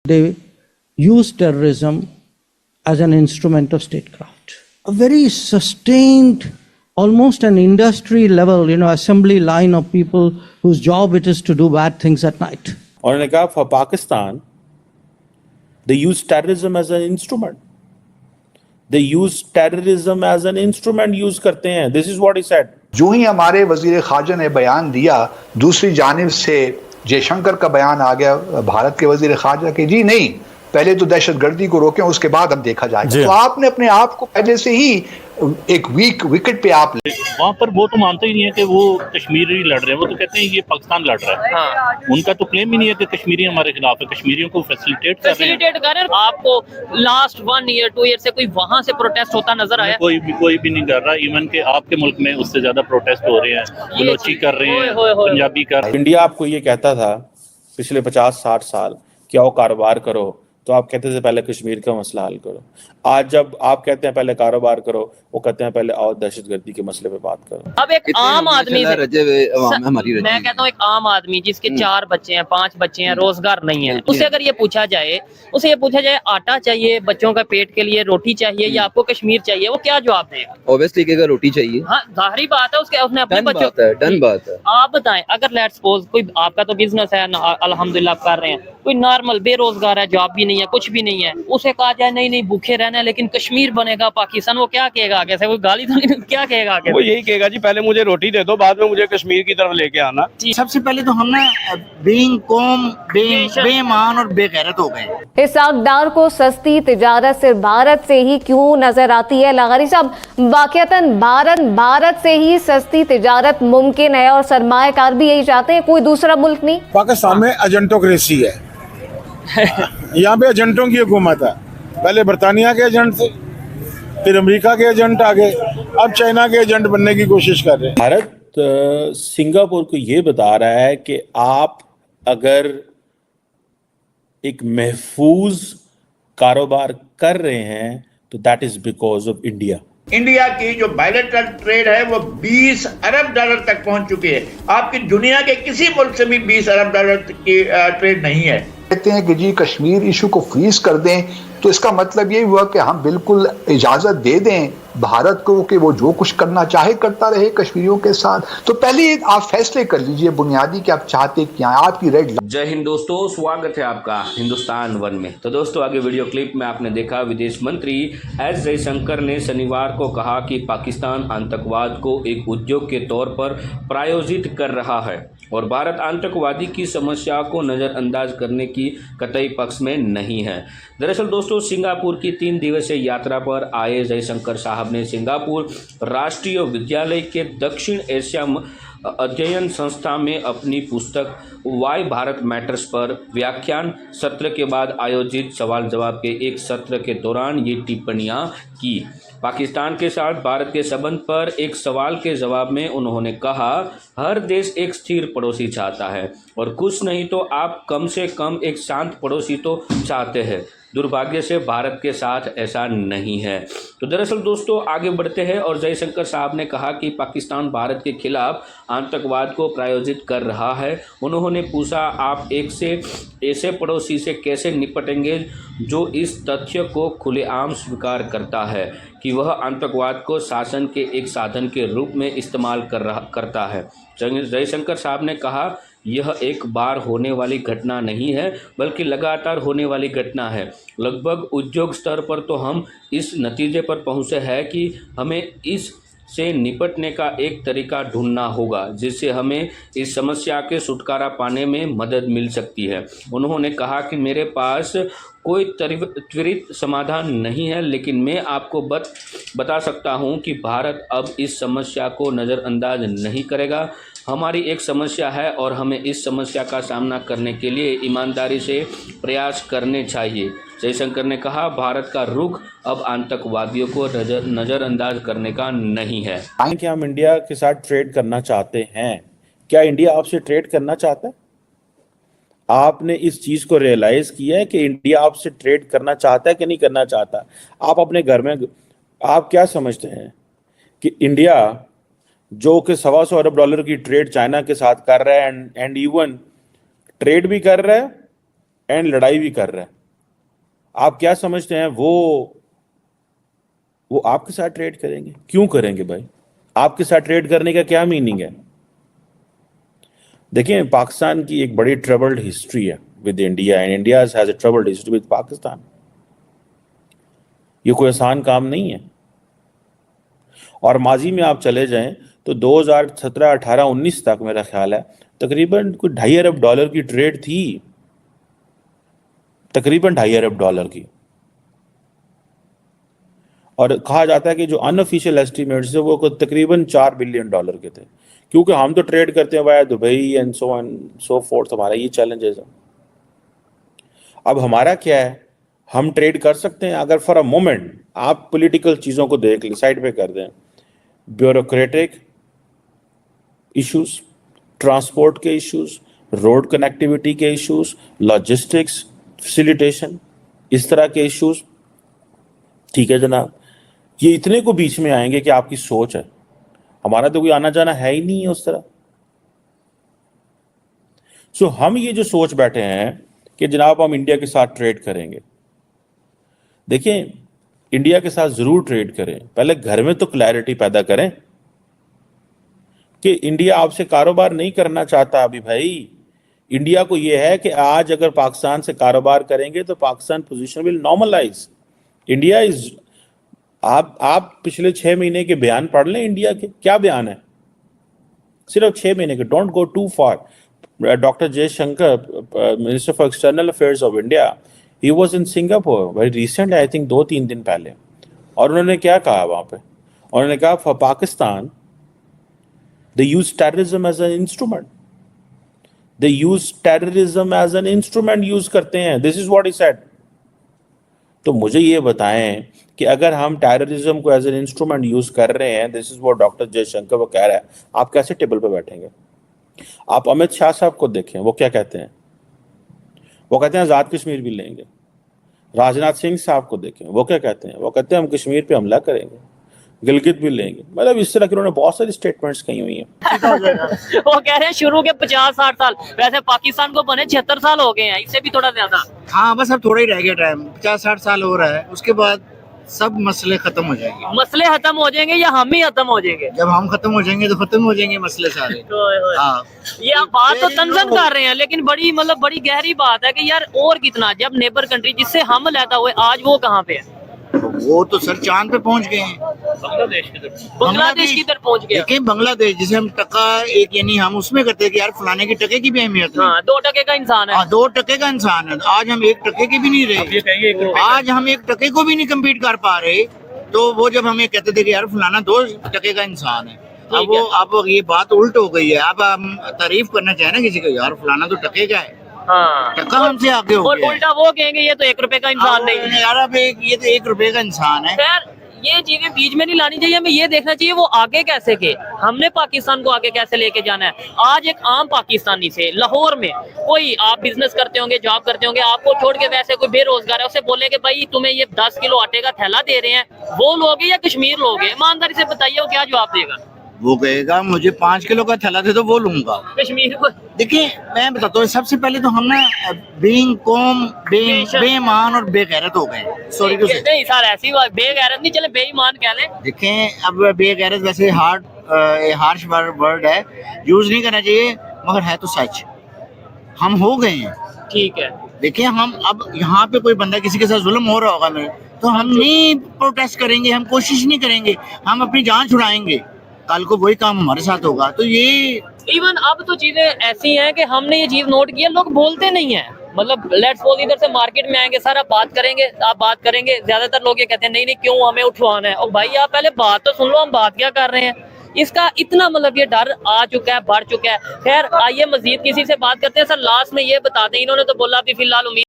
They use terrorism as an instrument of statecraft. A very sustained, almost an industry level, assembly line of people whose job it is to do bad things at night. और उन्होंने कहा for Pakistan, they use terrorism as an instrument. They use terrorism as an instrument use करते हैं. This is what he said. जो ही हमारे वजीर खारजा ने बयान दिया, दूसरी जानिब से जयशंकर का बयान आ गया भारत के वजीर खारजा के, जी नहीं, पहले तो दहशतगर्दी को रोकें, उसके बाद हम देखा जाएगा। तो आपने अपने आप को पहले से ही एक वीक विकेट पे आप वहाँ पर वो तो मानते ही नहीं है कि वो कश्मीरी लड़ रहे हैं, वो तो कहते हैं ये पाकिस्तान लड़ रहा है। हाँ। उनका तो क्लेम ही नहीं है कि कश्मीरी हमारे खिलाफ है, कश्मीरियों को फैसिलिटेट कर रहे हैं। आपको लास्ट 1 ईयर 2 ईयर से कोई वहाँ से प्रोटेस्ट होता नजर आया? कोई भी नहीं कर रहा। इवन के आपके मुल्क में उससे ज्यादा प्रोटेस्ट हो रहे हैं, बलोची कर रहे हैं, पंजाबी कर रहे हैं। इंडिया आपको ये कहता था पिछले 50-60 साल कि आओ कारोबार करो, तो आप कहते थे पहले कश्मीर का मसला हल करो। आज जब आप कहते हैं पहले कारोबार करो, वो कहते हैं पहले आओ दहशतगर्दी के मसले पे बात करो। अब एक आम आदमी मैं कहता हूँ एक आम आदमी जिसके 4 बच्चे हैं, 5 बच्चे हैं, रोजगार नहीं है, उसे अगर ये पूछा जाए, आटा चाहिए बच्चों का पेट के लिए, रोटी चाहिए या आपको कश्मीर चाहिए, वो क्या जवाब देगा? ऑब्वियसली कहेगा रोटी चाहिए। हाँ, जाहिर बात है, उसने अपने बच्चों डन बात है। आप बताएं, अगर लेट्स सपोज कोई आपका तो बिजनेस है, अल्हम्दुलिल्लाह आप कर रहे हैं, कोई नॉर्मल बेरोजगार है, जॉब भी नहीं है, कुछ भी नहीं है, उसे कहा जाए नहीं भूखे रहना है लेकिन कश्मीर बनेगा पाकिस्तान, वो क्या कहेगा आगे से? कोई गाली तो नहीं, क्या कहेगा आगे? वो यही कहेगा जी पहले मुझे रोटी दे दो, बाद में मुझे कश्मीर की तरफ लेके आना। सबसे पहले तो हमने बेईमान और बेगैरत हो गए। इस आकदार को सस्ती तिजारत सिर्फ भारत से ही क्यों नजर आती है? लगारी साहब, वाकईतन भारत से ही सस्ती तिजारत मुमकिन है और सरमायाकार भी यही चाहते हैं, कोई दूसरा मुल्क नहीं। पाकिस्तान में एजेंटोक्रेसी है। यहाँ पे एजेंटों की हुकूमत है। पहले बरतानिया के एजेंट थे, फिर अमेरिका के एजेंट आ गए, अब चाइना के एजेंट बनने की कोशिश कर रहे हैं। भारत सिंगापुर को ये बता रहा है कि आप अगर एक महफूज कारोबार कर रहे हैं तो that is because of India. India की जो बायलैटरल ट्रेड है वो 20 अरब डॉलर तक पहुंच चुकी है। आपकी दुनिया के किसी मुल्क से भी 20 अरब डॉलर की ट्रेड नहीं है। कहते हैं कि जी कश्मीर इशू को फ्रीज कर दें, तो इसका मतलब ये हुआ कि हम बिल्कुल इजाजत दे दें भारत को कि वो जो कुछ करना चाहे करता रहे कश्मीरियों के साथ। तो पहले आप फैसले कर लीजिए बुनियादी कि आप चाहते क्या, आपकी रेड। जय हिंद दोस्तों, स्वागत है आपका हिंदुस्तान वन में। तो दोस्तों आगे वीडियो क्लिप में आपने देखा विदेश मंत्री एस जयशंकर ने शनिवार को कहा कि पाकिस्तान आतंकवाद को एक उद्योग के तौर पर प्रायोजित कर रहा है और भारत आतंकवादी की समस्या को नज़रअंदाज करने की कतई पक्ष में नहीं है। दरअसल दोस्तों सिंगापुर की 3 दिवसीय यात्रा पर आए जयशंकर साहब ने सिंगापुर राष्ट्रीय विद्यालय के दक्षिण एशिया अध्ययन संस्था में अपनी पुस्तक वाई भारत मैटर्स पर व्याख्यान सत्र के बाद आयोजित सवाल जवाब के एक सत्र के दौरान ये टिप्पणियां की। पाकिस्तान के साथ भारत के संबंध पर एक सवाल के जवाब में उन्होंने कहा, हर देश एक स्थिर पड़ोसी चाहता है और कुछ नहीं तो आप कम से कम एक शांत पड़ोसी तो चाहते हैं। दुर्भाग्य से भारत के साथ ऐसा नहीं है। तो दरअसल दोस्तों आगे बढ़ते हैं और जयशंकर साहब ने कहा कि पाकिस्तान भारत के खिलाफ आतंकवाद को प्रायोजित कर रहा है। उन्होंने पूछा, आप एक से ऐसे पड़ोसी से कैसे निपटेंगे जो इस तथ्य को खुलेआम स्वीकार करता है कि वह आतंकवाद को शासन के एक साधन के रूप में इस्तेमाल करता है। जयशंकर साहब ने कहा, यह एक बार होने वाली घटना नहीं है बल्कि लगातार होने वाली घटना है। लगभग उद्योग स्तर पर तो हम इस नतीजे पर पहुंचे हैं कि हमें इस से निपटने का एक तरीका ढूंढना होगा जिससे हमें इस समस्या के छुटकारा पाने में मदद मिल सकती है। उन्होंने कहा कि मेरे पास कोई त्वरित समाधान नहीं है, लेकिन मैं आपको बता सकता हूं कि भारत अब इस समस्या को नज़रअंदाज नहीं करेगा। हमारी एक समस्या है और हमें इस समस्या का सामना करने के लिए ईमानदारी से प्रयास करने चाहिए। जयशंकर ने कहा, भारत का रुख अब आतंकवादियों को नज़रअंदाज करने का नहीं है। क्या हम इंडिया के साथ ट्रेड करना चाहते हैं? क्या इंडिया आपसे ट्रेड करना चाहता है? आपने इस चीज़ को रियलाइज़ किया है कि इंडिया आपसे ट्रेड करना चाहता है कि नहीं करना चाहता? आप अपने घर में आप क्या समझते हैं कि इंडिया जो कि $125 अरब की ट्रेड चाइना के साथ कर रहा है एंड इवन ट्रेड भी कर रहा है एंड लड़ाई भी कर रहा है, आप क्या समझते हैं वो आपके साथ ट्रेड करेंगे? क्यों करेंगे भाई? आपके साथ ट्रेड करने का क्या मीनिंग है? देखिए, पाकिस्तान की एक बड़ी ट्रबल्ड हिस्ट्री है with India and India has a troubled history with Pakistan. ये कोई आसान काम नहीं है। और माजी में आप चले जाएं तो 2017, 18, 19 तक मेरा ख्याल है तकरीबन कोई $2.5 अरब की ट्रेड थी, तकरीबन $2.5 अरब की। और कहा जाता है कि जो अनऑफिशियल एस्टिमेट्स है वो तकरीबन $4 बिलियन के थे, क्योंकि हम तो ट्रेड करते हैं via Dubai and so fourth, हमारा ये चैलेंजेस है। अब हमारा क्या है, हम ट्रेड कर सकते हैं अगर फॉर अ मोमेंट आप पॉलिटिकल चीज़ों को देख लें, साइड पे कर दें, ब्यूरोक्रेटिक इश्यूज, ट्रांसपोर्ट के इश्यूज, रोड कनेक्टिविटी के इश्यूज, लॉजिस्टिक्स फैसिलिटेशन, इस तरह के इश्यूज, ठीक है जनाब, ये इतने को बीच में आएंगे कि आपकी सोच है। हमारा तो कोई आना जाना है ही नहीं है उस तरह। सो हम ये जो सोच बैठे हैं कि जनाब हम इंडिया के साथ ट्रेड करेंगे, देखिए इंडिया के साथ जरूर ट्रेड करें, पहले घर में तो क्लैरिटी पैदा करें कि इंडिया आपसे कारोबार नहीं करना चाहता। अभी भाई इंडिया को यह है कि आज अगर पाकिस्तान से कारोबार करेंगे तो Pakistan position will normalize. India is, आप पिछले 6 महीने के बयान पढ़ लें इंडिया के, क्या बयान है, सिर्फ 6 महीने के, don't go too far. Doctor Jaishankar, minister for external affairs of India, he was in Singapore very recent, I think 2-3 दिन पहले, और उन्होंने क्या कहा वहां पे, उन्होंने कहा for Pakistan they use terrorism as an instrument, they use terrorism as an instrument use करते हैं, this is what he said। तो मुझे ये बताएं कि अगर हम टेररिज्म को एज एन इंस्ट्रूमेंट यूज कर रहे हैं, this is what doctor Jaishankar वो कह रहा है, आप कैसे टेबल पे बैठेंगे? आप अमित शाह साहब को देखें, वो क्या कहते हैं, वो कहते हैं आज़ाद कश्मीर भी लेंगे। राजनाथ सिंह साहब को देखें, वो क्या कहते हैं, वो कहते हैं हम कश्मीर पे हमला करेंगे, गिलगित भी लेंगे। मतलब इस तरह के उन्होंने बहुत सारी स्टेटमेंट्स कही हुई हैं। वो कह रहे हैं शुरू के 50-60 साल, वैसे पाकिस्तान को बने 76 साल हो गए हैं, इससे भी थोड़ा ज्यादा। हाँ बस अब थोड़ा ही रह गया टाइम, 50-60 साल हो रहा है, उसके बाद सब मसले खत्म हो जाएंगे। मसले खत्म हो जाएंगे या हम ही खत्म हो जाएंगे? जब हम खत्म हो जाएंगे तो खत्म हो जाएंगे मसले सारे। हाँ, ये आप बात तो तंजन कर रहे हैं, लेकिन बड़ी गहरी बात है कि यार और कितना, जब नेबर कंट्री जिससे हम लेता हुए आज वो कहाँ पे है? वो तो सर चांद पे पहुंच गए हैं, बांग्लादेश की तरफ पहुंच गए। देखिए बांग्लादेश जिसे हम टका एक, यानी हम उसमें करते हैं कि यार फलाने की टके की भी अहमियत है। 2 टके का इंसान है। 2 टके का इंसान है। आज हम 1 टके के भी नहीं रहे, आज हम 1 टके को भी नहीं कम्पीट कर पा रहे। तो वो जब हमें कहते थे कि यार फलाना 2 टके का इंसान है, अब ये बात उल्ट हो गई है। अब हम तारीफ करना चाहे ना किसी को, यार फलाना तो टके का है, टका हमसे आगे हो गया। और उल्टा वो कहेंगे ये तो 1 रुपए का इंसान नहीं है यार, अब ये तो 1 रुपए का इंसान है। खैर ये चीजें बीच में नहीं लानी चाहिए, हमें ये देखना चाहिए वो आगे कैसे के, हमने पाकिस्तान को आगे कैसे लेके जाना है। आज एक आम पाकिस्तानी से लाहौर में कोई, आप बिजनेस करते होंगे, जॉब करते होंगे, आपको छोड़ के वैसे कोई बेरोजगार है, उसे बोले कि भाई तुम्हें ये 10 किलो आटे का थैला दे रहे हैं, वो लोगे या कश्मीर लोगे? ईमानदारी से बताइए वो क्या जवाब देगा? वो कहेगा मुझे 5 किलो का थैला दे तो वो लूंगा। कश्मीर को देखिए मैं बताता हूँ, सबसे पहले तो हम ना बीइंग कौम बेईमान और बेगैरत हो गए। सॉरी टू से, नहीं सर ऐसी बात, बेगैरत नहीं, चले बेईमान कह लें। देखें अब बेगैरत वैसे हार्श वर्ड है, यूज नहीं करना चाहिए, मगर है तो सच, हम हो गए हैं। ठीक है, देखिए हम अब यहाँ पे कोई बंदा किसी के साथ जुल्म हो रहा होगा मेरे, तो हम नहीं प्रोटेस्ट करेंगे, हम कोशिश नहीं करेंगे, हम अपनी जान छुड़ाएंगे, कल को वही काम हमारे साथ होगा। तो ये इवन अब तो चीजें ऐसी हैं कि हमने ये चीज नोट किया, लोग बोलते नहीं है। मतलब लेट्स सपोज इधर से मार्केट में आएंगे सर, आप बात करेंगे, ज्यादातर लोग ये कहते हैं नहीं क्यों हमें उठवाना है। और भाई आप पहले बात तो सुन लो, हम बात क्या कर रहे हैं। इसका इतना मतलब ये डर आ चुका है, बढ़ चुका है। खैर आइए मजीद किसी से बात करते हैं। सर लास्ट में ये बता दें, इन्होंने तो बोला अभी फिलहाल उम्मीद